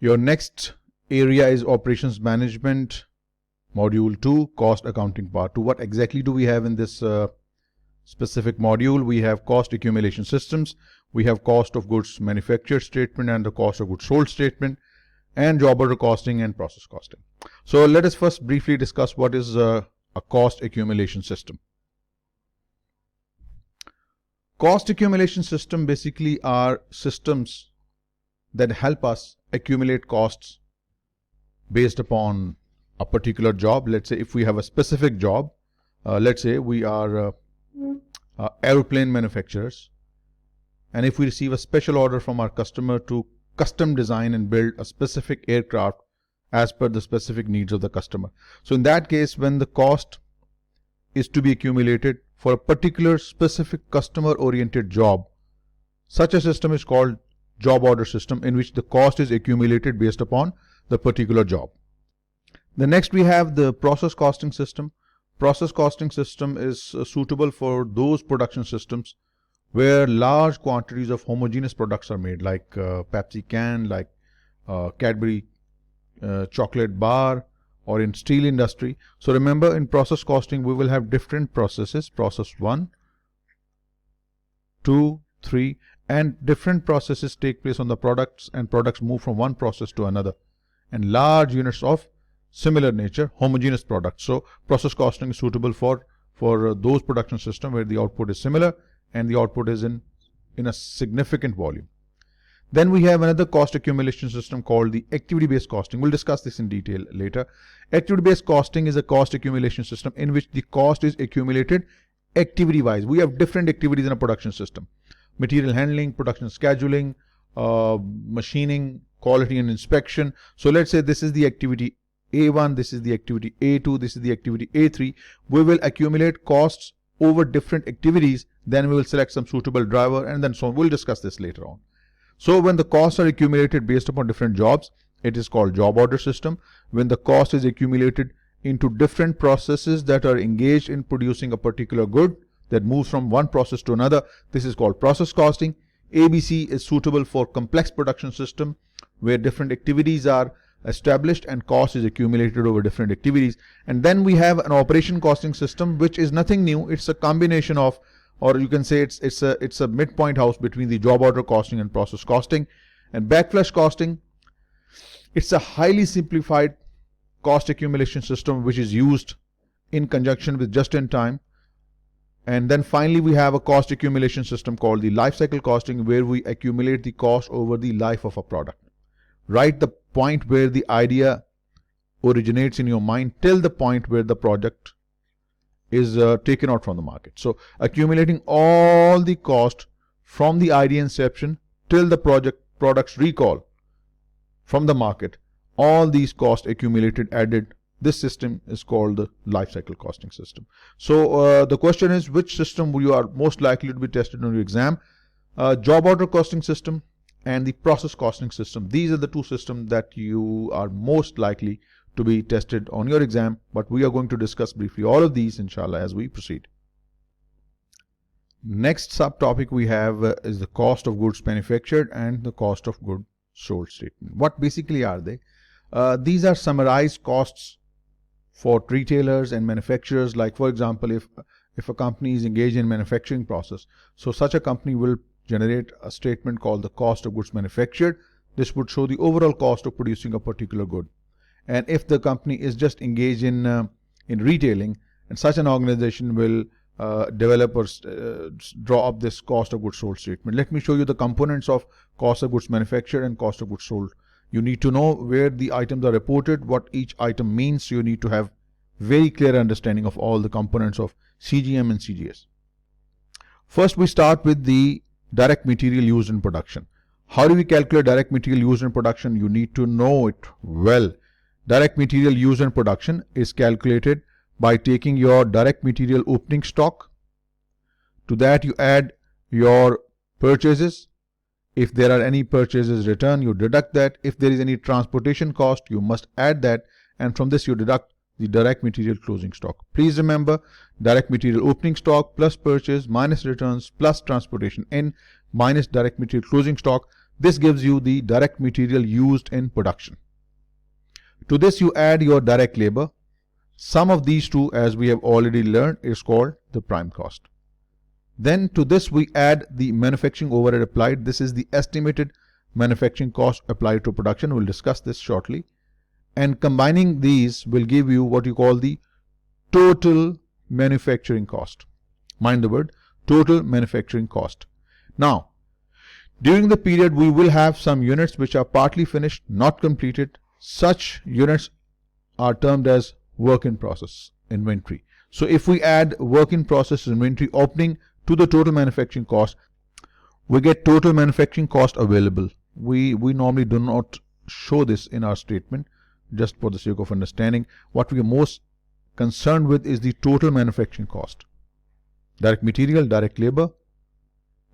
Your next area is operations management, module 2, cost accounting part 2. What exactly do we have in this specific module? We have cost accumulation systems, we have cost of goods manufactured statement and the cost of goods sold statement, and job order costing and process costing. So let us first briefly discuss what is a cost accumulation system. Cost accumulation system basically are systems that help us accumulate costs based upon a particular job. Let's say if we have a specific job, let's say we are aeroplane manufacturers, and if we receive a special order from our customer to custom design and build a specific aircraft as per the specific needs of the customer. So in that case, when the cost is to be accumulated for a particular specific customer oriented job, such a system is called job order system, in which the cost is accumulated based upon the particular job. The next we have the process costing system. Process costing system is suitable for those production systems where large quantities of homogeneous products are made, like Pepsi can, like Cadbury chocolate bar, or in steel industry. So remember, in process costing we will have different processes, process 1, 2, 3, and different processes take place on the products, and products move from one process to another, and large units of similar nature, homogeneous products. So process costing is suitable for those production system where the output is similar and the output is in a significant volume. Then we have another cost accumulation system called the activity-based costing. We'll discuss this in detail later. Activity-based costing is a cost accumulation system in which the cost is accumulated activity-wise. We have different activities in a production system: material handling, production scheduling, machining, quality and inspection. So let's say this is the activity A1, this is the activity A2, this is the activity A3. We will accumulate costs over different activities, then we will select some suitable driver, and then so on. We'll discuss this later on. So when the costs are accumulated based upon different jobs, it is called job order system. When the cost is accumulated into different processes that are engaged in producing a particular good that moves from one process to another, this is called process costing. ABC is suitable for complex production system where different activities are established and cost is accumulated over different activities. And then we have an operation costing system, which is nothing new. It's a combination of, or you can say it's a midpoint house between the job order costing and process costing. And backflush costing, it's a highly simplified cost accumulation system which is used in conjunction with just-in-time. And then finally we have a cost accumulation system called the life cycle costing, where we accumulate the cost over the life of a product, right? The point where the idea originates in your mind till the point where the product is taken out from the market. So accumulating all the cost from the idea inception till the product's recall from the market, all these costs accumulated, added, this system is called the life cycle costing system. So the question is, which system you are most likely to be tested on your exam? Job order costing system and the process costing system. These are the two systems that you are most likely to be tested on your exam, but we are going to discuss briefly all of these inshallah as we proceed. Next subtopic we have is the cost of goods manufactured and the cost of goods sold statement. What basically are they? These are summarized costs for retailers and manufacturers. Like for example, if a company is engaged in manufacturing process, so such a company will generate a statement called the cost of goods manufactured. This would show the overall cost of producing a particular good. And if the company is just engaged in retailing, and such an organization will develop or draw up this cost of goods sold statement. Let me show you the components of cost of goods manufactured and cost of goods sold. You need to know where the items are reported, what each item means. So you need to have very clear understanding of all the components of CGM and CGS. First, we start with the direct material used in production. How do we calculate direct material used in production? You need to know it well. Direct material used in production is calculated by taking your direct material opening stock. To that you add your purchases. If there are any purchases returned, you deduct that. If there is any transportation cost, you must add that, and from this you deduct the direct material closing stock. Please remember, direct material opening stock plus purchase minus returns plus transportation in minus direct material closing stock. This gives you the direct material used in production. To this you add your direct labor. Sum of these two, as we have already learned, is called the prime cost. Then to this we add the manufacturing overhead applied. This is the estimated manufacturing cost applied to production. We'll discuss this shortly. And combining these will give you what you call the total manufacturing cost. Mind the word, total manufacturing cost. Now, during the period we will have some units which are partly finished, not completed. Such units are termed as work in process inventory. So if we add work in process inventory opening to the total manufacturing cost, we get total manufacturing cost available. We normally do not show this in our statement, just for the sake of understanding. What we are most concerned with is the total manufacturing cost. Direct material, direct labor,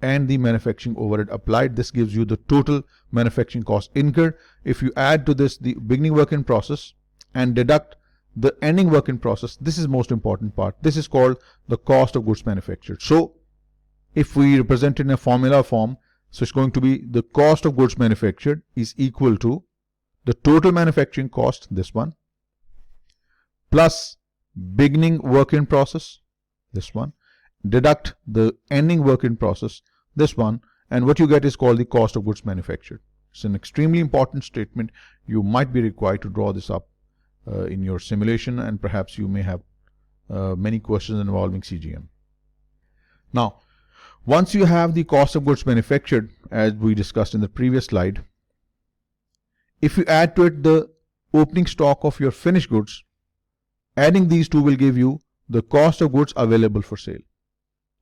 and the manufacturing overhead applied. This gives you the total manufacturing cost incurred. If you add to this the beginning work in process and deduct the ending work in process, this is most important part. This is called the cost of goods manufactured. So if we represent it in a formula form, so it's going to be the cost of goods manufactured is equal to the total manufacturing cost, this one, plus beginning work in process, this one, deduct the ending work in process, this one, and what you get is called the cost of goods manufactured. It's an extremely important statement. You might be required to draw this up in your simulation, and perhaps you may have many questions involving CGM. Now, once you have the cost of goods manufactured, as we discussed in the previous slide, if you add to it the opening stock of your finished goods, adding these two will give you the cost of goods available for sale,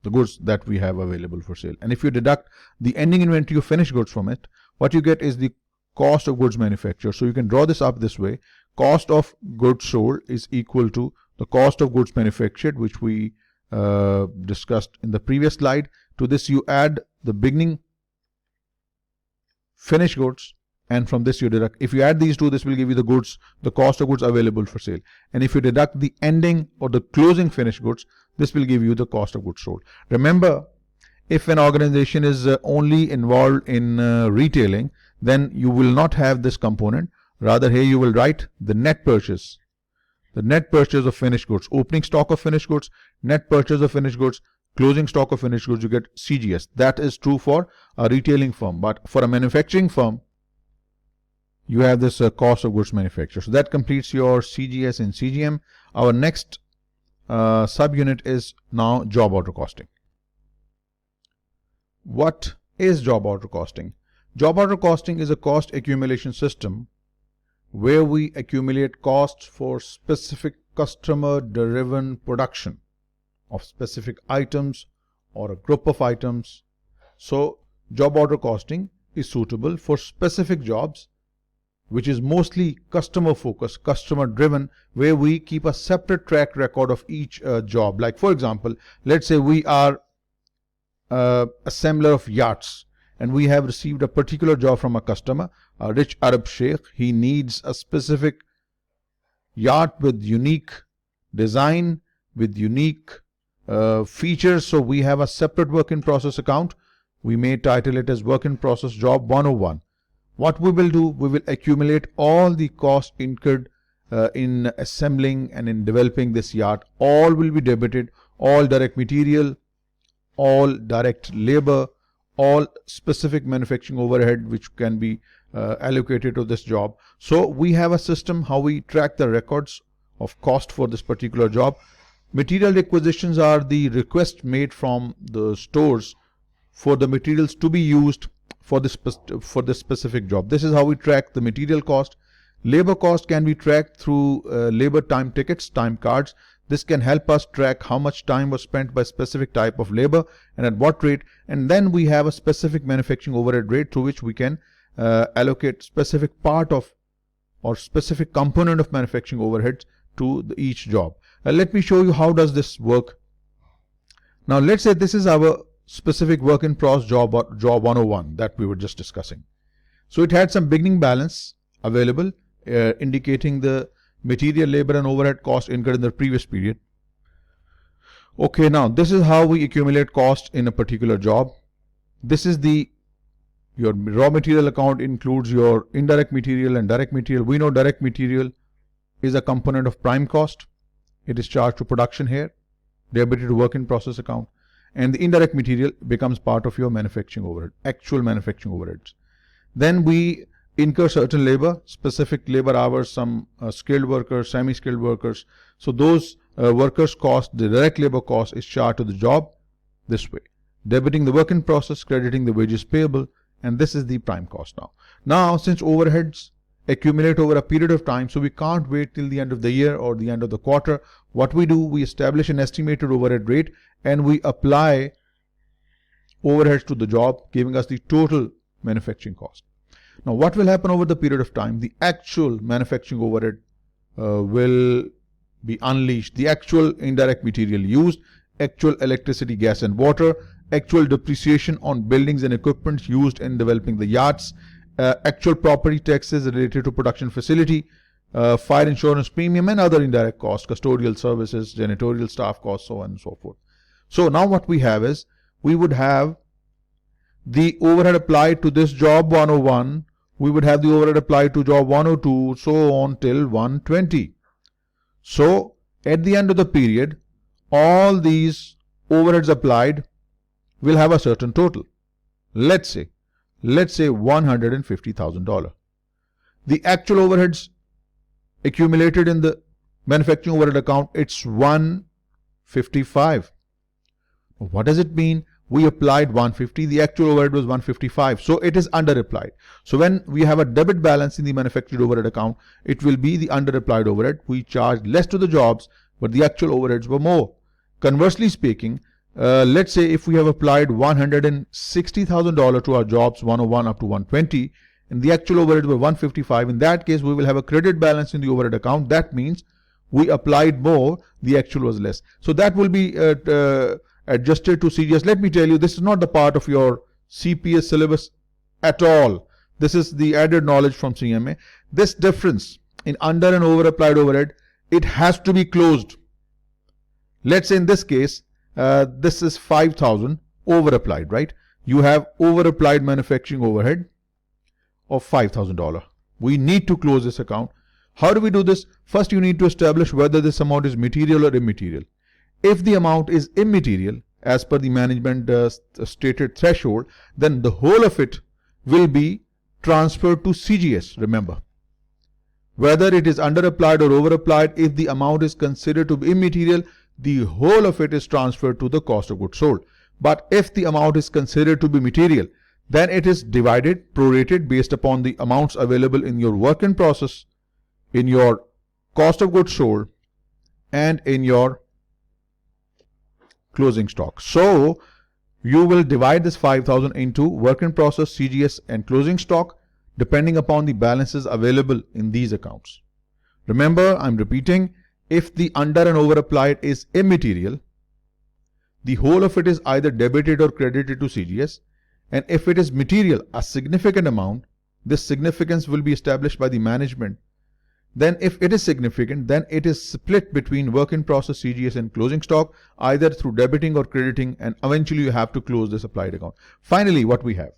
the goods that we have available for sale. And if you deduct the ending inventory of finished goods from it, what you get is the cost of goods manufactured. So you can draw this up this way. Cost of goods sold is equal to the cost of goods manufactured, which we discussed in the previous slide. To this you add the beginning finished goods, and from this you deduct. If you add these two, this will give you the goods, the cost of goods available for sale. And if you deduct the ending or the closing finished goods, this will give you the cost of goods sold. Remember, if an organization is only involved in retailing, then you will not have this component. Rather, here you will write the net purchase. The net purchase of finished goods, opening stock of finished goods, net purchase of finished goods, closing stock of finished goods, you get CGS. That is true for a retailing firm. But for a manufacturing firm, you have this cost of goods manufactured. So that completes your CGS and CGM. Our next subunit is now job order costing. What is job order costing? Job order costing is a cost accumulation system where we accumulate costs for specific customer-driven production of specific items or a group of items. So job order costing is suitable for specific jobs, which is mostly customer focused, customer driven, where we keep a separate track record of each job. Like for example, let's say we are assembler of yachts, and we have received a particular job from a customer, a rich Arab sheikh. He needs a specific yacht with unique design, with unique features. So we have a separate work in process account. We may title it as work in process job 101. What we will do, we will accumulate all the costs incurred in assembling and in developing this yacht. All will be debited, all direct material, all direct labor, all specific manufacturing overhead which can be allocated to this job. So we have a system how we track the records of cost for this particular job. Material requisitions are the request made from the stores for the materials to be used for this specific job. This is how we track the material cost. Labor cost can be tracked through labor time tickets, time cards. This can help us track how much time was spent by specific type of labor and at what rate. And then we have a specific manufacturing overhead rate through which we can allocate specific part of or specific component of manufacturing overheads to each job. Let me show you how does this work. Now let's say this is our specific work in process job 101 that we were just discussing. So it had some beginning balance available indicating the material, labor and overhead cost incurred in the previous period. Okay, now this is how we accumulate cost in a particular job. This is the Your raw material account includes your indirect material and direct material. We know direct material is a component of prime cost. It is charged to production here, debited to work in process account. And the indirect material becomes part of your manufacturing overhead, actual manufacturing overheads. Then we incur certain labor, specific labor hours, some skilled workers, semi-skilled workers. So those workers' cost, the direct labor cost, is charged to the job this way, debiting the work in process, crediting the wages payable, and this is the prime cost now. Now, since overheads accumulate over a period of time, so we can't wait till the end of the year or the end of the quarter. What we do, we establish an estimated overhead rate and we apply overheads to the job, giving us the total manufacturing cost. Now, what will happen over the period of time? The actual manufacturing overhead will be unleashed. The actual indirect material used, actual electricity, gas and water, actual depreciation on buildings and equipment used in developing the yards, actual property taxes related to production facility, fire insurance premium and other indirect costs, custodial services, janitorial staff costs, so on and so forth. So now what we have is, we would have the overhead applied to this job 101, we would have the overhead applied to job 102, so on till 120. So at the end of the period, all these overheads applied will have a certain total. Let's say $150,000. The actual overheads accumulated in the manufacturing overhead account, it's 155. What does it mean? We applied 150, the actual overhead was 155, so it is under applied. So when we have a debit balance in the manufactured overhead account, it will be the under applied overhead. We charged less to the jobs, but the actual overheads were more. Conversely speaking, let's say if we have applied $160,000 to our jobs 101 up to 120 and the actual overhead were 155, in that case we will have a credit balance in the overhead account. That means we applied more, the actual was less. So that will be adjusted to CGS. Let me tell you, this is not the part of your CPS syllabus at all. This is the added knowledge from CMA. This difference in under and over applied overhead, it has to be closed. Let's say in this case, this is 5,000 over applied, right? You have over applied manufacturing overhead of $5,000. We need to close this account. How do we do this? First, you need to establish whether this amount is material or immaterial. If the amount is immaterial, as per the management stated threshold, then the whole of it will be transferred to CGS, remember. Whether it is under applied or over applied, if the amount is considered to be immaterial, the whole of it is transferred to the cost of goods sold. But if the amount is considered to be material, then it is divided, prorated based upon the amounts available in your work in process, in your cost of goods sold, and in your closing stock. So you will divide this 5,000 into work in process, CGS and closing stock depending upon the balances available in these accounts. Remember, I'm repeating, if the under and over applied is immaterial, the whole of it is either debited or credited to CGS, and if it is material, a significant amount, this significance will be established by the management. Then if it is significant, then it is split between work in process, CGS and closing stock, either through debiting or crediting, and eventually you have to close this applied account. Finally, what we have?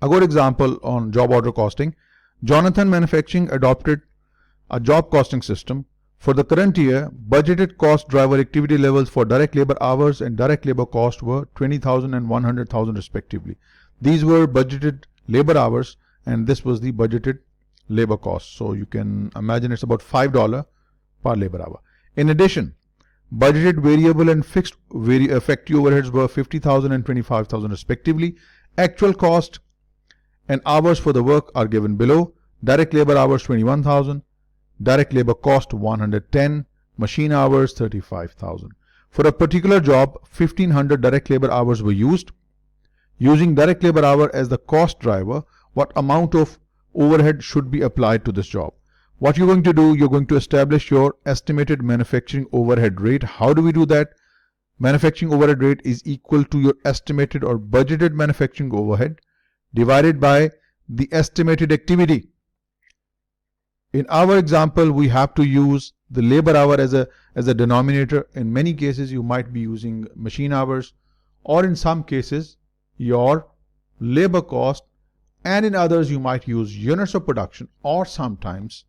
A good example on job order costing. Jonathan Manufacturing adopted a job costing system. For the current year, budgeted cost driver activity levels for direct labor hours and direct labor cost were 20,000 and 100,000 respectively. These were budgeted labor hours and this was the budgeted labor cost. So you can imagine it's about $5 per labor hour. In addition, budgeted variable and fixed effective overheads were 50,000 and 25,000 respectively. Actual cost and hours for the work are given below. Direct labor hours 21,000, direct labor cost 110, machine hours 35,000. For a particular job, 1,500 direct labor hours were used. Using direct labor hour as the cost driver, what amount of overhead should be applied to this job? What you're going to do, you're going to establish your estimated manufacturing overhead rate. How do we do that? Manufacturing overhead rate is equal to your estimated or budgeted manufacturing overhead divided by the estimated activity. In our example, we have to use the labor hour as a denominator. In many cases, you might be using machine hours, or in some cases, your labor cost, and in others you might use units of production, or sometimes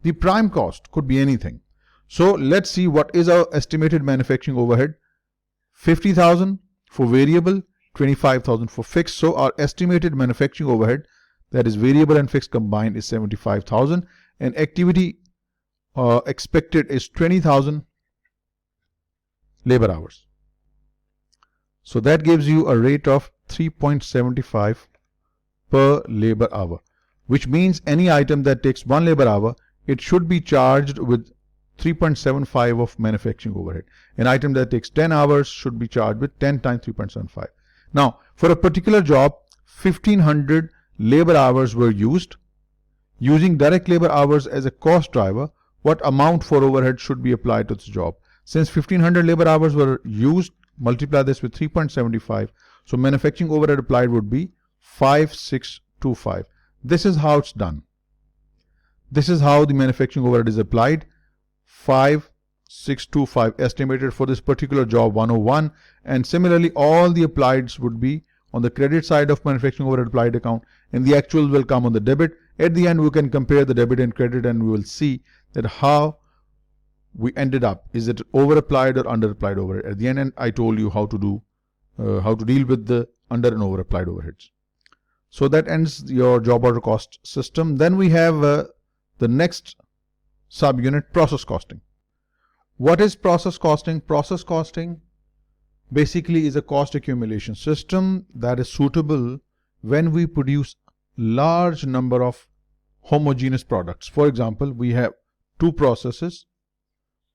the prime cost, could be anything. So let's see what is our estimated manufacturing overhead. 50,000 for variable, 25,000 for fixed. So our estimated manufacturing overhead, that is variable and fixed combined, is 75,000, and activity expected is 20,000 labor hours. So that gives you a rate of 3.75 per labor hour, which means any item that takes 1 labor hour, it should be charged with 3.75 of manufacturing overhead. An item that takes 10 hours should be charged with 10 times 3.75. Now, for a particular job, 1500 labor hours were used. Using direct labor hours as a cost driver, what amount for overhead should be applied to this job? Since 1500 labor hours were used, multiply this with 3.75. So manufacturing overhead applied would be 5625. This is how it's done. This is how the manufacturing overhead is applied. 5625 estimated for this particular job 101, and similarly all the applieds would be on the credit side of manufacturing overhead applied account, and the actual will come on the debit. At the end we can compare the debit and credit, and we will see that how we ended up. Is it over applied or under applied overhead? At the end I told you how to do how to deal with the under and over applied overheads. So that ends your job order cost system. Then we have the next subunit, process costing. What is process costing? Process costing basically is a cost accumulation system that is suitable when we produce large number of homogeneous products. For example, we have two processes,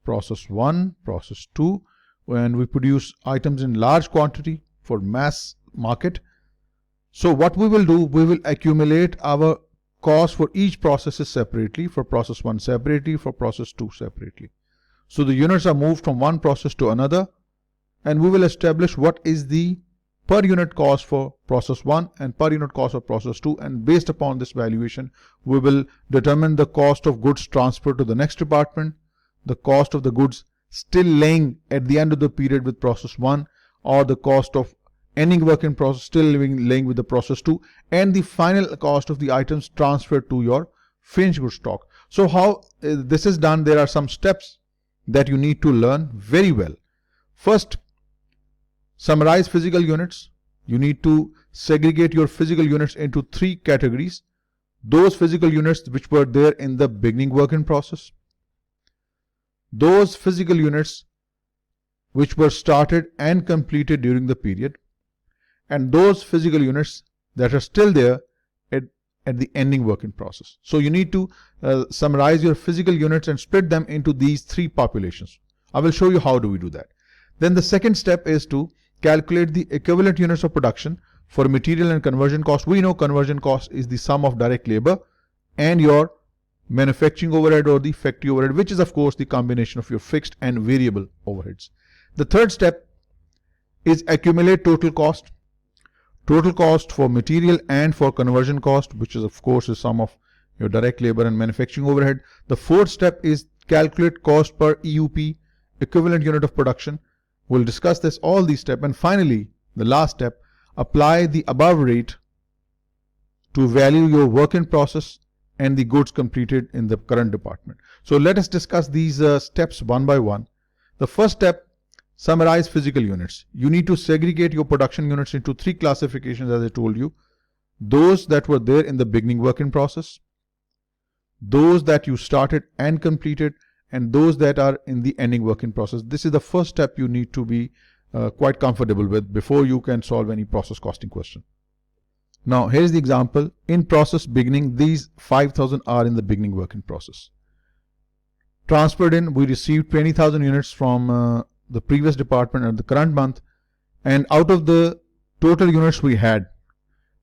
process 1, process 2, when we produce items in large quantity for mass market. So what we will do, we will accumulate our cost for each processes separately, for process 1 separately, for process 2 separately. So the units are moved from one process to another, and we will establish what is the per unit cost for process 1 and per unit cost of process 2, and based upon this valuation we will determine the cost of goods transferred to the next department, the cost of the goods still laying at the end of the period with process 1, or the cost of ending work in process still laying with the process 2, and the final cost of the items transferred to your finished goods stock. So how this is done, there are some steps that you need to learn very well. First, summarize physical units. You need to segregate your physical units into 3 categories. Those physical units which were there in the beginning work in process, those physical units which were started and completed during the period, and those physical units that are still there at the ending work in process. So you need to summarize your physical units and split them into these 3 populations. I will show you how do we do that. Then the second step is to calculate the equivalent units of production for material and conversion cost. We know conversion cost is the sum of direct labor and your manufacturing overhead or the factory overhead, which is of course the combination of your fixed and variable overheads. The third step is accumulate total cost. Total cost for material and for conversion cost, which is of course the sum of your direct labor and manufacturing overhead. The fourth step is calculate cost per EUP, equivalent unit of production. We'll discuss this, all these steps. And finally, the last step, apply the above rate to value your work in process and the goods completed in the current department. So let us discuss these steps one by one. The first step, summarize physical units. You need to segregate your production units into 3 classifications, as I told you. Those that were there in the beginning work in process, those that you started and completed, and those that are in the ending work in process. This is the first step you need to be quite comfortable with before you can solve any process costing question. Now here's the example. In process beginning, these 5,000 are in the beginning work in process. Transferred in, we received 20,000 units from the previous department at the current month, and out of the total units we had,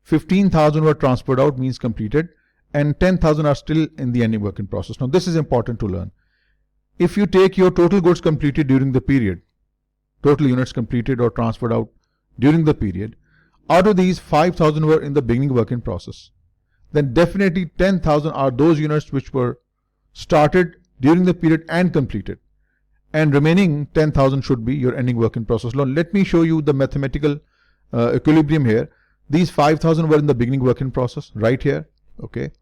15,000 were transferred out, means completed, and 10,000 are still in the ending work in process. Now this is important to learn. If you take your total goods completed during the period, total units completed or transferred out during the period, out of these 5,000 were in the beginning work in process, then definitely 10,000 are those units which were started during the period and completed, and remaining 10,000 should be your ending work in process. Now let me show you the mathematical equilibrium here. These 5,000 were in the beginning work in process right here. Okay.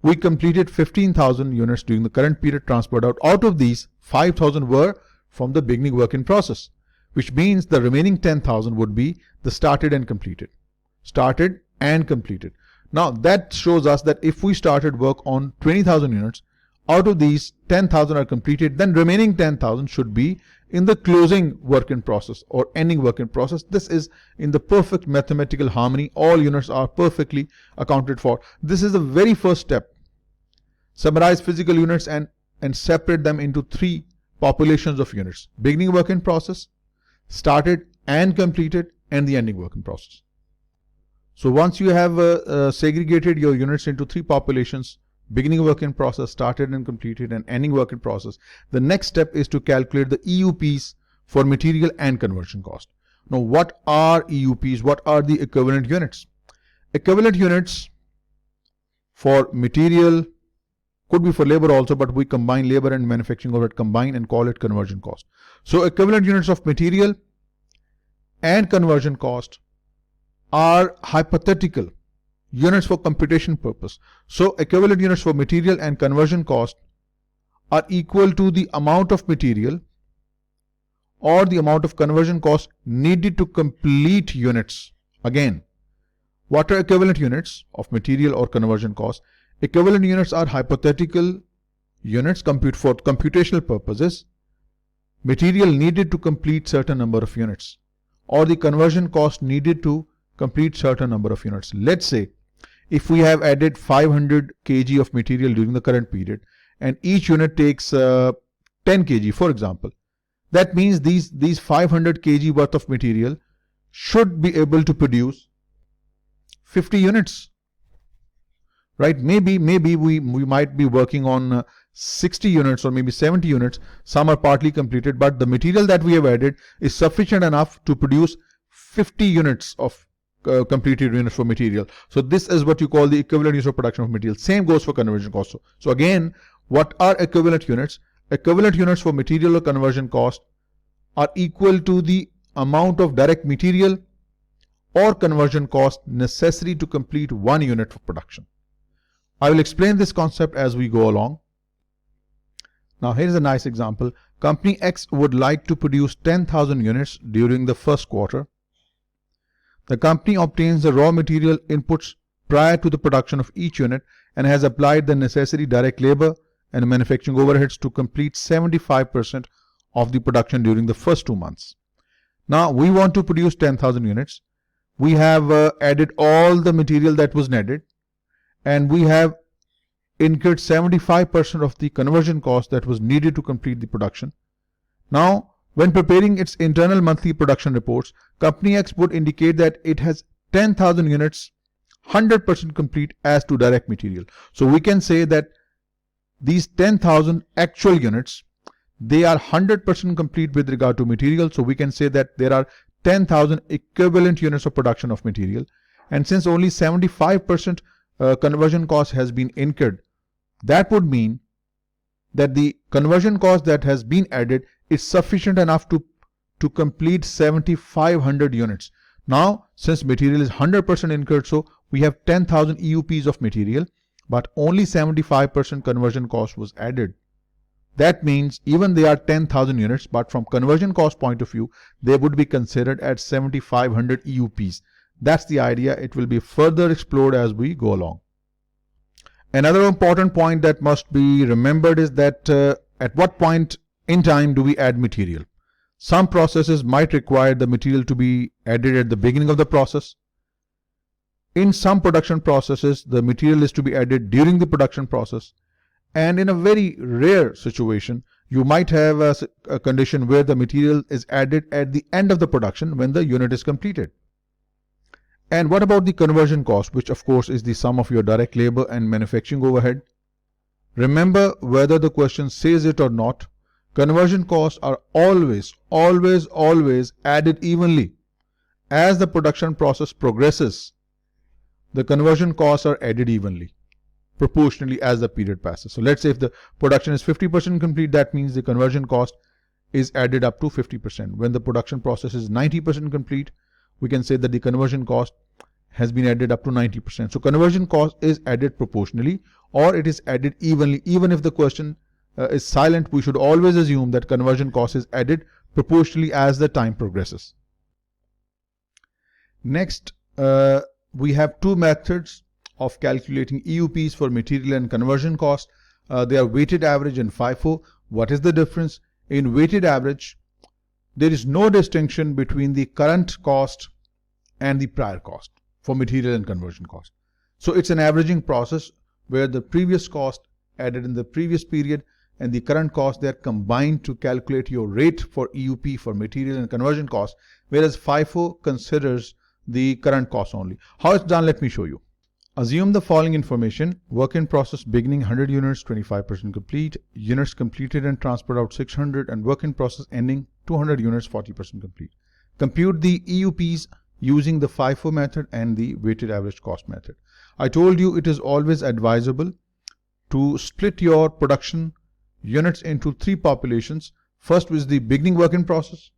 We completed 15,000 units during the current period transferred out. Out of these, 5,000 were from the beginning work in process, which means the remaining 10,000 would be the started and completed. Started and completed. Now that shows us that if we started work on 20,000 units, out of these 10,000 are completed, then remaining 10,000 should be in the closing work in process or ending work in process. This is in the perfect mathematical harmony. All units are perfectly accounted for. This is the very first step. Summarize physical units and separate them into three populations of units: beginning work in process, started and completed, and the ending work in process. So once you have segregated your units into three populations, beginning work in process, started and completed, and ending work in process, the next step is to calculate the EUPs for material and conversion cost. Now what are EUPs? What are the equivalent units? Equivalent units for material could be for labor also, but we combine labor and manufacturing overhead combine and call it conversion cost. So equivalent units of material and conversion cost are hypothetical units for computation purpose. So equivalent units for material and conversion cost are equal to the amount of material or the amount of conversion cost needed to complete units. Again, what are equivalent units of material or conversion cost? Equivalent units are hypothetical units for computational purposes. Material needed to complete certain number of units, or the conversion cost needed to complete certain number of units. Let's say if we have added 500 kg of material during the current period and each unit takes 10 kg, for example, that means these 500 kg worth of material should be able to produce 50 units. Right? Maybe we might be working on 60 units or maybe 70 units. Some are partly completed, but the material that we have added is sufficient enough to produce 50 units of completed units for material. So this is what you call the equivalent units of production of material. Same goes for conversion cost. So again, what are equivalent units? Equivalent units for material or conversion cost are equal to the amount of direct material or conversion cost necessary to complete 1 unit of production. I will explain this concept as we go along. Now here is a nice example. Company X would like to produce 10,000 units during the first quarter. The company obtains the raw material inputs prior to the production of each unit and has applied the necessary direct labor and manufacturing overheads to complete 75% of the production during the first 2 months. Now we want to produce 10,000 units. We have added all the material that was needed, and we have incurred 75% of the conversion cost that was needed to complete the production. Now, when preparing its internal monthly production reports, Company X would indicate that it has 10,000 units 100% complete as to direct material. So we can say that these 10,000 actual units, they are 100% complete with regard to material. So we can say that there are 10,000 equivalent units of production of material. And since only 75% conversion cost has been incurred, that would mean that the conversion cost that has been added is sufficient enough to complete 7,500 units. Now, since material is 100% incurred, so we have 10,000 EUPs of material, but only 75% conversion cost was added. That means even they are 10,000 units, but from conversion cost point of view, they would be considered at 7,500 EUPs. That's the idea. It will be further explored as we go along. Another important point that must be remembered is that at what point in time do we add material? Some processes might require the material to be added at the beginning of the process. In some production processes, the material is to be added during the production process. And in a very rare situation, you might have a condition where the material is added at the end of the production when the unit is completed. And what about the conversion cost, which of course is the sum of your direct labor and manufacturing overhead? Remember, whether the question says it or not, conversion costs are always added evenly. As the production process progresses, the conversion costs are added evenly, proportionally as the period passes. So let's say if the production is 50% complete, that means the conversion cost is added up to 50%. When the production process is 90% complete, we can say that the conversion cost has been added up to 90%. So conversion cost is added proportionally, or it is added evenly. Even if the question is silent, we should always assume that conversion cost is added proportionally as the time progresses. Next, we have two methods of calculating EUPs for material and conversion cost. They are weighted average and FIFO. What is the difference? In weighted average, there is no distinction between the current cost and the prior cost for material and conversion cost. So it's an averaging process where the previous cost added in the previous period and the current cost, they are combined to calculate your rate for EUP for material and conversion cost, whereas FIFO considers the current cost only. How it's done, let me show you. Assume the following information: work in process beginning 100 units, 25% complete, units completed and transferred out 600, and work in process ending 200 units, 40% complete. Compute the EUPs using the FIFO method and the weighted average cost method. I told you it is always advisable to split your production units into three populations. First is the beginning work in process,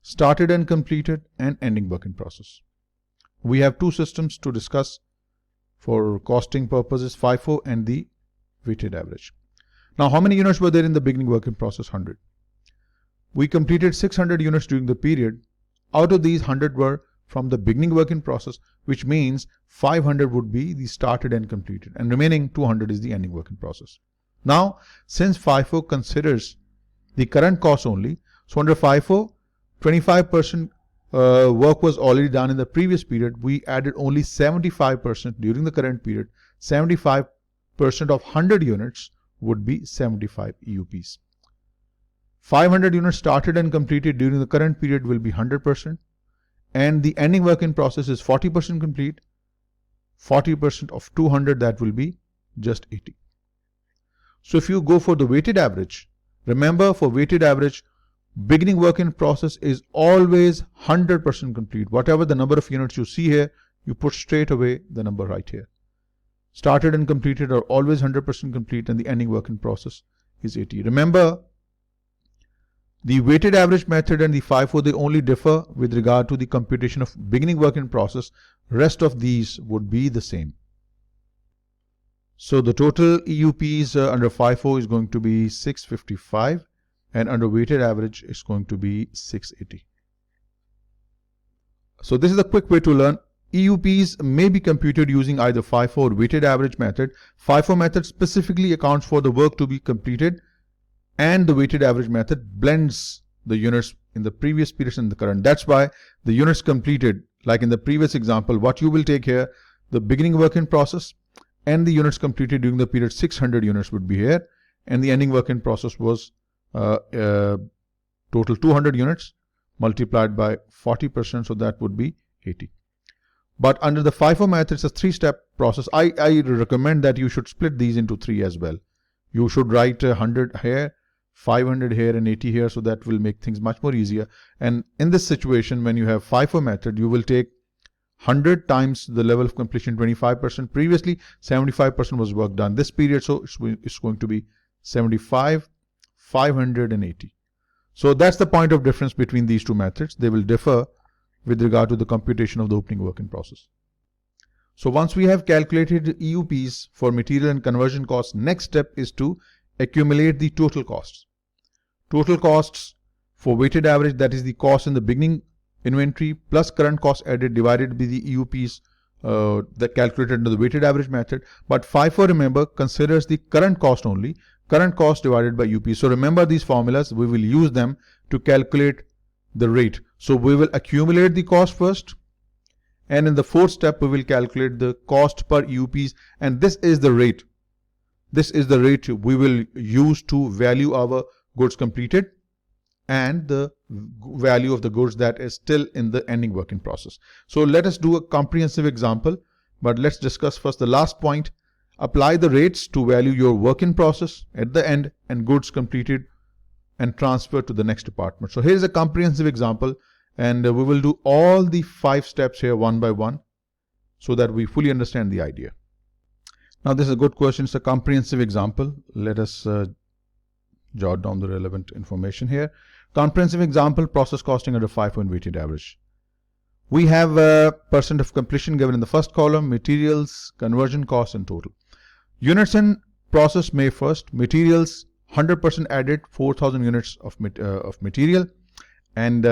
started and completed, and ending work in process. We have two systems to discuss for costing purposes, FIFO and the weighted average. Now, how many units were there in the beginning work in process? 100. We completed 600 units during the period. Out of these, 100 were from the beginning work in process, which means 500 would be the started and completed, and remaining 200 is the ending work in process. Now, since FIFO considers the current cost only, so under FIFO, 25% work was already done in the previous period. We added only 75% during the current period. 75% of 100 units would be 75 EUPs. 500 units started and completed during the current period will be 100%. And the ending work in process is 40% complete. 40% of 200, that will be just 80. So if you go for the weighted average, remember for weighted average, beginning work in process is always 100% complete. Whatever the number of units you see here, you put straight away the number right here. Started and completed are always 100% complete, and the ending work in process is 80. Remember, the weighted average method and the FIFO, they only differ with regard to the computation of beginning work in process. Rest of these would be the same. So the total EUPs under FIFO is going to be 655. And under weighted average, it's going to be 680. So this is a quick way to learn. EUPs may be computed using either FIFO or weighted average method. FIFO method specifically accounts for the work to be completed, and the weighted average method blends the units in the previous period and the current. That's why the units completed, like in the previous example, what you will take here, the beginning work in process and the units completed during the period, 600 units would be here, and the ending work in process was total 200 units multiplied by 40%, so that would be 80. But under the FIFO method, it's a three-step process. I recommend that you should split these into three as well. You should write 100 here, 500 here, and 80 here, so that will make things much more easier. And in this situation, when you have FIFO method, you will take 100 times the level of completion, 25%. Previously, 75% was work done this period, so it's going to be 75, 580. So that's the point of difference between these two methods. They will differ with regard to the computation of the opening work in process. So once we have calculated EUPs for material and conversion costs, next step is to accumulate the total costs. Total costs for weighted average, that is the cost in the beginning inventory plus current cost added divided by the EUPs that calculated under the weighted average method. But FIFO, remember, considers the current cost only. Current cost divided by UP. So remember these formulas, we will use them to calculate the rate. So we will accumulate the cost first, and in the fourth step, we will calculate the cost per UPs, and this is the rate. This is the rate we will use to value our goods completed and the value of the goods that is still in the ending work in process. So let us do a comprehensive example, but let's discuss first the last point. Apply the rates to value your work in process at the end and goods completed and transfer to the next department. So here's a comprehensive example, and we will do all the 5 steps here one by one so that we fully understand the idea. Now this is a good question. It's a comprehensive example. Let us jot down the relevant information here. Comprehensive example, process costing under FIFO and weighted average. We have percent of completion given in the first column, materials, conversion cost, and total. Units in process May 1st, materials 100% added, 4,000 units of material, and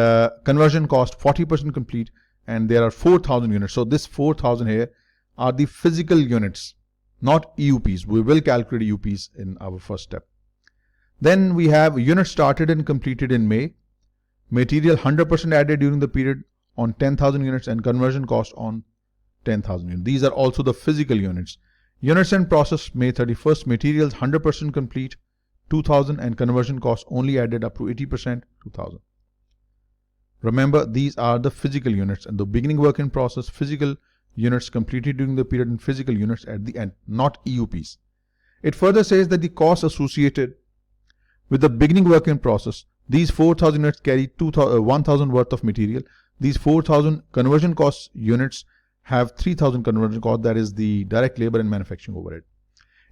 conversion cost 40% complete, and there are 4,000 units. So this 4,000 here are the physical units, not EUPs. We will calculate EUPs in our first step. Then we have units started and completed in May, material 100% added during the period on 10,000 units, and conversion cost on 10,000 units. These are also the physical units. Units in process May 31st, materials 100% complete, 2,000, and conversion cost only added up to 80%, 2,000. Remember, these are the physical units, and the beginning work in process, physical units completed during the period, and physical units at the end, not EUPs. It further says that the costs associated with the beginning work in process, these 4,000 units carry 1,000 worth of material. These 4,000 conversion cost units have 3,000 conversion cost, that is the direct labor and manufacturing overhead.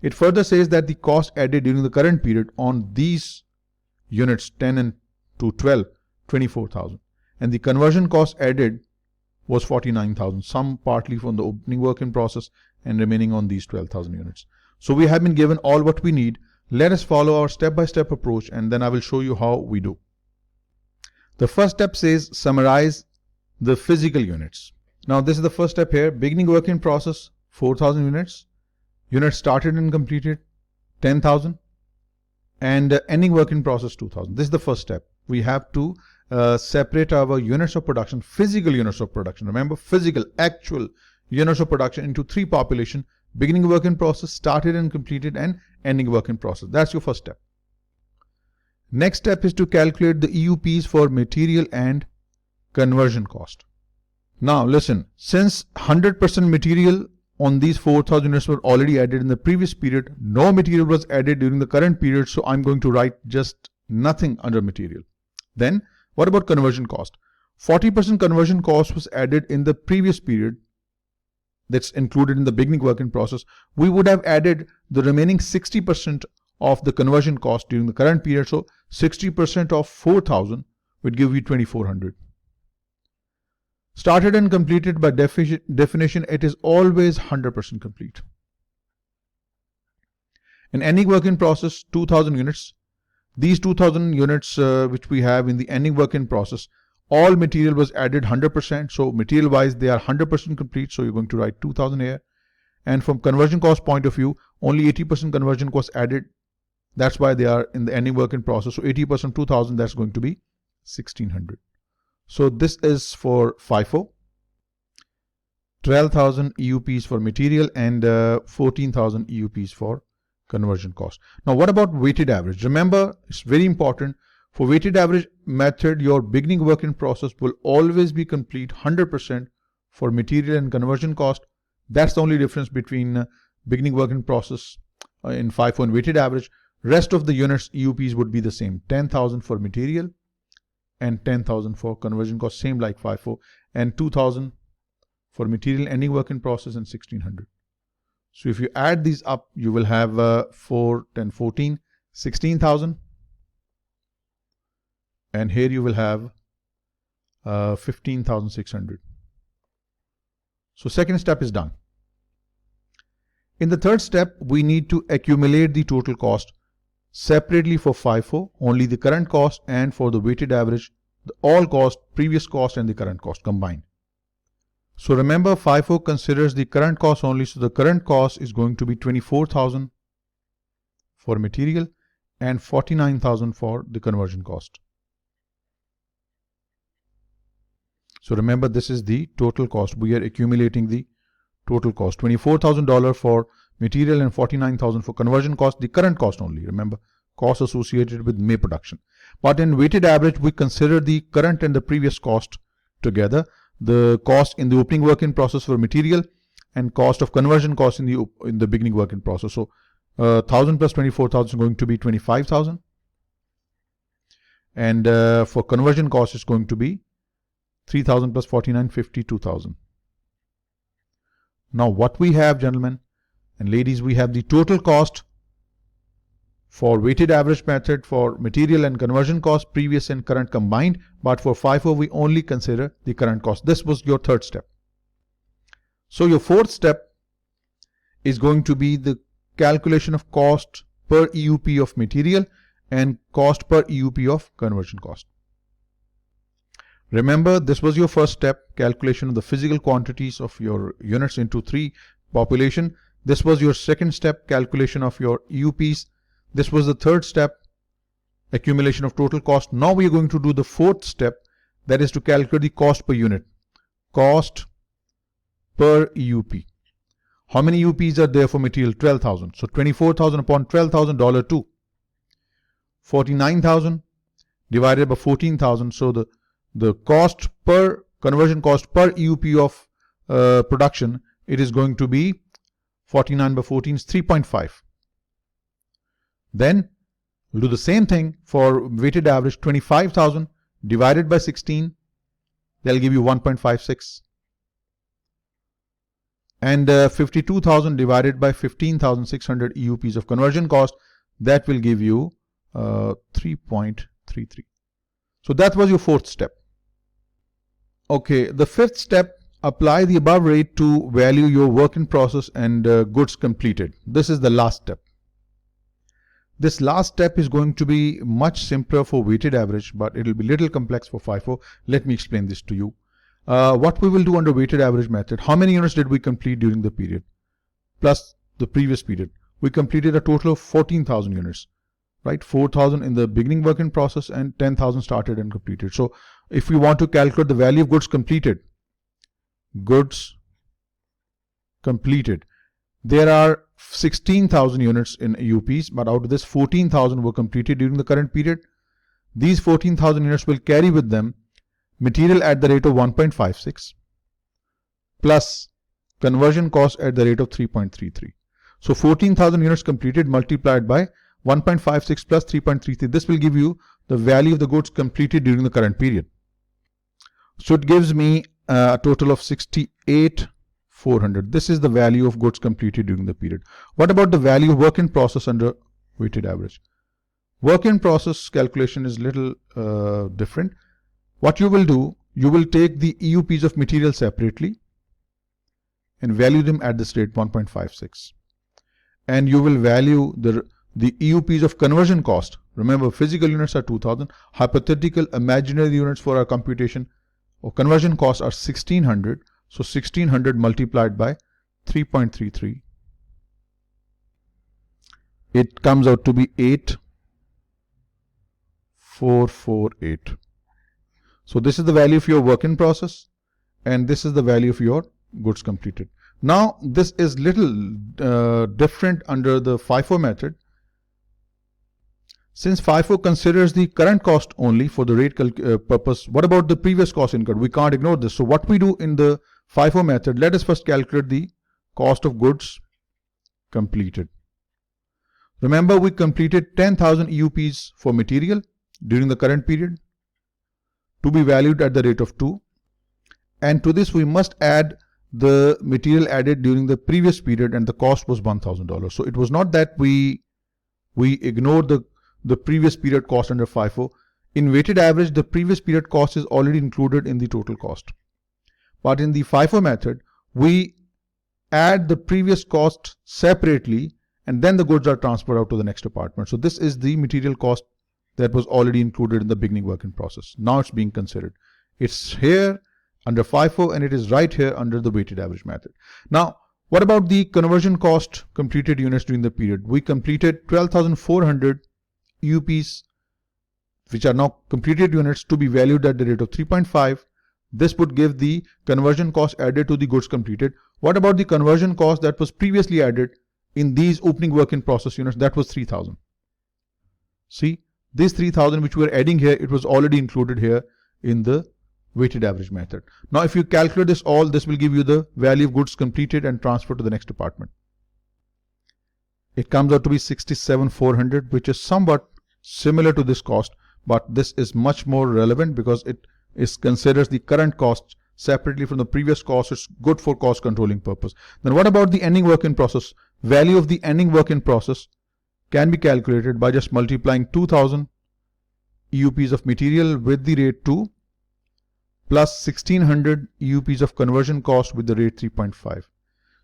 It further says that the cost added during the current period on these units 10 and to 12, 24,000. And the conversion cost added was 49,000, some partly from the opening work in process and remaining on these 12,000 units. So we have been given all what we need. Let us follow our step-by-step approach, and then I will show you how we do. The first step says summarize the physical units. Now this is the first step here. Beginning work in process 4,000 units, units started and completed 10,000, and ending work in process 2,000. This is the first step. We have to separate our units of production, physical units of production. Remember, physical, actual units of production into three population: beginning work in process, started and completed, and ending work in process. That's your first step. Next step is to calculate the EUPs for material and conversion cost. Now listen, since 100% material on these 4,000 units were already added in the previous period, no material was added during the current period, so I'm going to write just nothing under material. Then what about conversion cost? 40% conversion cost was added in the previous period, that's included in the beginning work in process. We would have added the remaining 60% of the conversion cost during the current period, so 60% of 4,000 would give you 2,400. Started and completed, by definition, it is always 100% complete. In ending work in process, 2,000 units. These 2,000 units which we have in the ending work in process, all material was added 100%. So material wise, they are 100% complete. So you're going to write 2,000 here. And from conversion cost point of view, only 80% conversion cost added. That's why they are in the ending work in process. So 80% 2,000, that's going to be 1,600. So this is for FIFO, 12,000 EUPs for material, and 14,000 EUPs for conversion cost. Now what about weighted average? Remember, it's very important. For weighted average method, your beginning work in process will always be complete 100% for material and conversion cost. That's the only difference between beginning work in process in FIFO and weighted average. Rest of the units EUPs would be the same, 10,000 for material and 10,000 for conversion cost, same like FIFO, and 2,000 for material ending work in process, and 1,600. So if you add these up, you will have 4, 10, 14, 16,000. And here you will have 15,600. So second step is done. In the third step, we need to accumulate the total cost separately for FIFO, only the current cost, and for the weighted average, the all cost, previous cost, and the current cost combined. So remember, FIFO considers the current cost only, so the current cost is going to be 24,000 for material and 49,000 for the conversion cost. So remember, this is the total cost. We are accumulating the total cost, $24,000 for material and 49,000 for conversion cost, the current cost only. Remember, cost associated with May production. But in weighted average, we consider the current and the previous cost together. The cost in the opening work in process for material and cost of conversion cost in the beginning work in process. So 1,000 plus 24,000 is going to be 25,000. And for conversion cost is going to be 3,000 plus 49, 52,000. Now what we have, gentlemen and ladies, we have the total cost For weighted average method, for material and conversion cost, previous and current combined, but for FIFO we only consider the current cost. This was your third step. So your fourth step is going to be the calculation of cost per EUP of material and cost per EUP of conversion cost. Remember, this was your first step, calculation of the physical quantities of your units into 3 population. This was your second step, calculation of your EUPs. This was the third step, accumulation of total cost. Now we are going to do the fourth step, that is to calculate the cost per unit. Cost per EUP. How many EUPs are there for material? 12,000. So 24,000 upon 12,000, $2. 49,000 divided by 14,000. So the cost per conversion cost per EUP of production, it is going to be 49 by 14 is 3.5. Then we'll do the same thing for weighted average. 25,000 divided by 16, they'll give you 1.56. And 52,000 divided by 15,600 EUPs of conversion cost, that will give you 3.33. So that was your fourth step. Okay, the fifth step, apply the above rate to value your work in process and goods completed. This is the last step. This last step is going to be much simpler for weighted average, but it will be little complex for FIFO. Let me explain this to you. What we will do under weighted average method, how many units did we complete during the period plus the previous period? We completed a total of 14,000 units, right? 4,000 in the beginning work in process and 10,000 started and completed. So if we want to calculate the value of goods completed, there are 16,000 units in EUPs, but out of this 14,000 were completed during the current period. These 14,000 units will carry with them material at the rate of 1.56 plus conversion cost at the rate of 3.33. So 14,000 units completed multiplied by 1.56 plus 3.33. This will give you the value of the goods completed during the current period. So it gives me a total of 68,400. This is the value of goods completed during the period. What about the value of work in process under weighted average? Work in process calculation is little different. What you will do, you will take the EUPs of material separately and value them at this rate 1.56. And you will value the EUPs of conversion cost. Remember, physical units are 2,000. Hypothetical imaginary units for our computation or conversion costs are 1,600. So 1,600 multiplied by 3.33. It comes out to be 8,448. So this is the value of your work in process and this is the value of your goods completed. Now this is little different under the FIFO method. Since FIFO considers the current cost only for the rate purpose, what about the previous cost incurred? We can't ignore this. So what we do in the FIFO method, let us first calculate the cost of goods completed. Remember, we completed 10,000 EUPs for material during the current period to be valued at the rate of 2. And to this we must add the material added during the previous period and the cost was $1,000. So it was not that we ignored the previous period cost under FIFO. In weighted average, the previous period cost is already included in the total cost. But in the FIFO method, we add the previous cost separately and then the goods are transferred out to the next department. So this is the material cost that was already included in the beginning work in process. Now it's being considered. It's here under FIFO and it is right here under the weighted average method. Now, what about the conversion cost completed units during the period? We completed 12,400 EUPs, which are now completed units to be valued at the rate of 3.5. This would give the conversion cost added to the goods completed. What about the conversion cost that was previously added in these opening work in process units? That was 3,000. See, this 3,000 which we are adding here, it was already included here in the weighted average method. Now if you calculate this all, this will give you the value of goods completed and transferred to the next department. It comes out to be 67,400, which is somewhat similar to this cost, but this is much more relevant because it considers the current cost separately from the previous cost. It's good for cost controlling purpose. Then what about the ending work in process? Value of the ending work in process can be calculated by just multiplying 2000 EUPs of material with the rate 2 plus 1600 EUPs of conversion cost with the rate 3.5.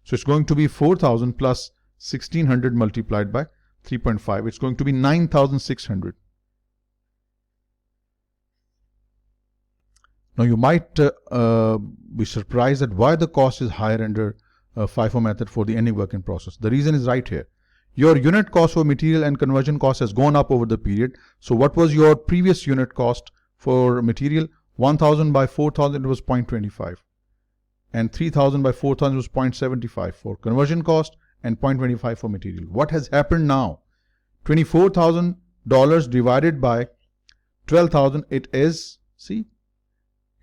So it's going to be 4000 plus 1600 multiplied by 3.5. It's going to be 9600. Now you might be surprised at why the cost is higher under FIFO method for the ending work in process. The reason is right here. Your unit cost for material and conversion cost has gone up over the period. So what was your previous unit cost for material? 1000 by 4000 was 0.25, and 3000 by 4000 was 0.75 for conversion cost and 0.25 for material. What has happened now? $24,000 divided by 12,000, it is, see, you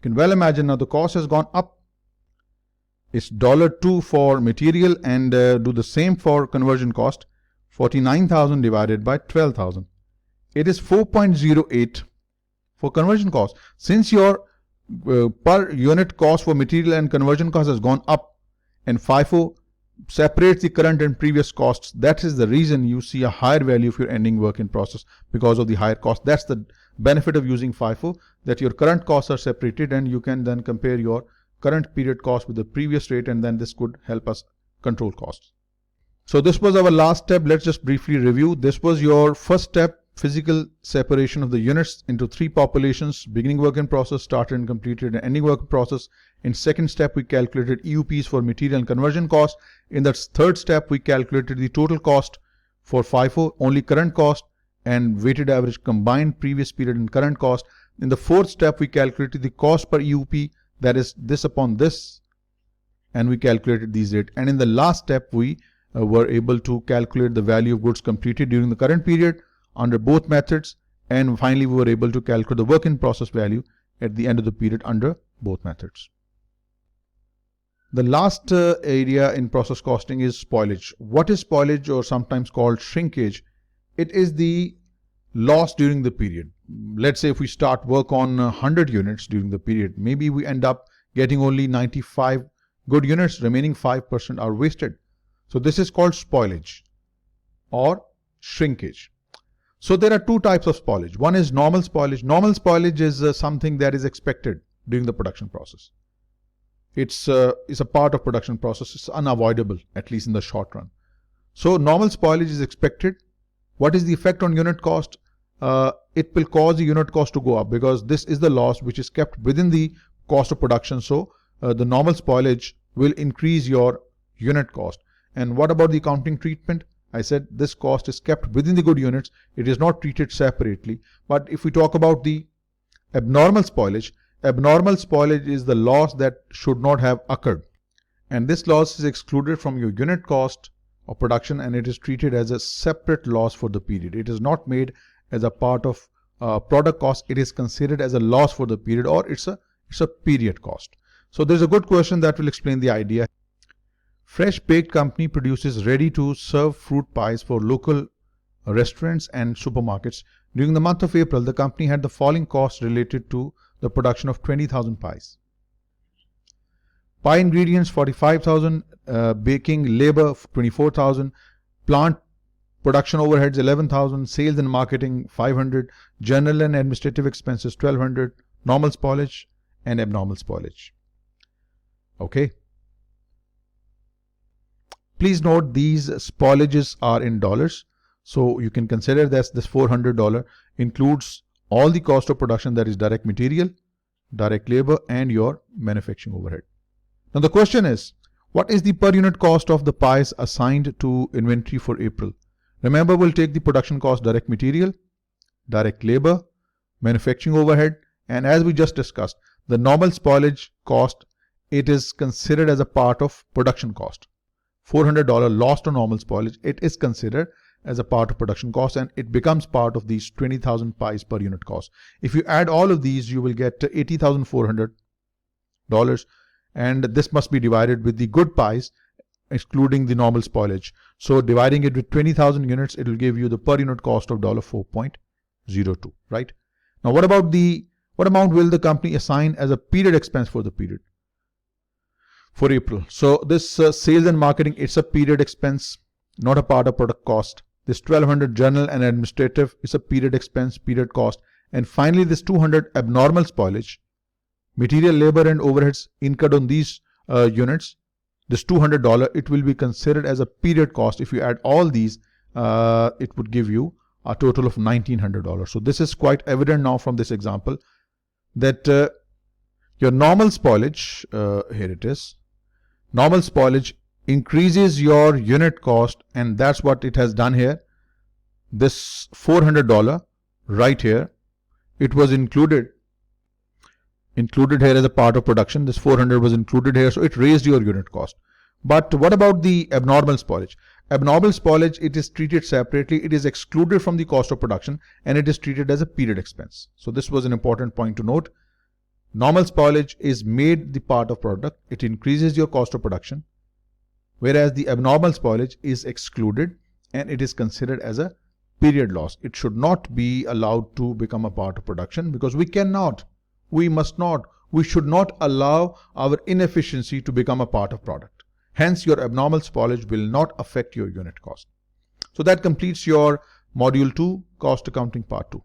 can well imagine now the cost has gone up. It's $2 for material and do the same for conversion cost. 49,000 divided by 12,000. It is 4.08 for conversion cost. Since your per unit cost for material and conversion cost has gone up, and FIFO separates the current and previous costs, that is the reason you see a higher value of your ending work in process because of the higher cost. That's the benefit of using FIFO, that your current costs are separated and you can then compare your current period cost with the previous rate, and then this could help us control costs. So this was our last step. Let's just briefly review. This was your first step, physical separation of the units into 3 populations: beginning work in process, started and completed, and ending work in process. In second step, we calculated EUPs for material and conversion cost. In the third step, we calculated the total cost for FIFO, only current cost and weighted average combined previous period and current cost. In the fourth step, we calculated the cost per EUP, that is this upon this, and we calculated these rates. And in the last step, we were able to calculate the value of goods completed during the current period under both methods, and finally we were able to calculate the work in process value at the end of the period under both methods. The last area in process costing is spoilage. What is spoilage, or sometimes called shrinkage? It is the loss during the period. Let's say if we start work on 100 units during the period, maybe we end up getting only 95 good units, remaining 5% are wasted. So this is called spoilage or shrinkage. So there are 2 types of spoilage. One is normal spoilage. Normal spoilage is something that is expected during the production process. It's a part of production process. It's unavoidable, at least in the short run. So normal spoilage is expected. What is the effect on unit cost? It will cause the unit cost to go up because this is the loss which is kept within the cost of production. So the normal spoilage will increase your unit cost. And what about the accounting treatment? I said this cost is kept within the good units. It is not treated separately. But if we talk about the abnormal spoilage is the loss that should not have occurred. And this loss is excluded from your unit cost of production, and it is treated as a separate loss for the period. It is not made as a part of product cost. It is considered as a loss for the period, or it's a period cost. So there's a good question that will explain the idea. Fresh Baked Company produces ready-to-serve fruit pies for local restaurants and supermarkets. During the month of April, the company had the following costs related to the production of 20,000 pies. Pie ingredients 45,000, baking labor 24,000, plant production overheads 11,000, sales and marketing 500, general and administrative expenses 1,200, normal spoilage and abnormal spoilage. Okay. Please note these spoilages are in dollars. So you can consider that this $400 includes all the cost of production, that is direct material, direct labor, and your manufacturing overhead. Now the question is, what is the per unit cost of the pies assigned to inventory for April? Remember, we'll take the production cost, direct material, direct labor, manufacturing overhead, and as we just discussed, the normal spoilage cost, it is considered as a part of production cost. $400 lost on normal spoilage, it is considered as a part of production cost, and it becomes part of these 20,000 pies per unit cost. If you add all of these, you will get $80,400, and this must be divided with the good pies, excluding the normal spoilage. So dividing it with 20,000 units, it will give you the per unit cost of $4.02, right? Now what amount will the company assign as a period expense for the period? For April. So this sales and marketing, it's a period expense, not a part of product cost. This 1200 general and administrative is a period expense, period cost. And finally, this 200 abnormal spoilage, material, labor and overheads incurred on these units, this $200, it will be considered as a period cost. If you add all these, it would give you a total of $1,900. So this is quite evident now from this example that your normal spoilage, here it is, normal spoilage increases your unit cost, and that's what it has done here. This $400 right here, it was included here as a part of production. This 400 was included here, so it raised your unit cost. But what about the abnormal spoilage? Abnormal spoilage, it is treated separately. It is excluded from the cost of production and it is treated as a period expense. So this was an important point to note. Normal spoilage is made the part of product. It increases your cost of production, whereas the abnormal spoilage is excluded and it is considered as a period loss. It should not be allowed to become a part of production because we cannot, we must not, we should not allow our inefficiency to become a part of product. Hence, your abnormal spoilage will not affect your unit cost. So that completes your Module 2, Cost Accounting Part 2.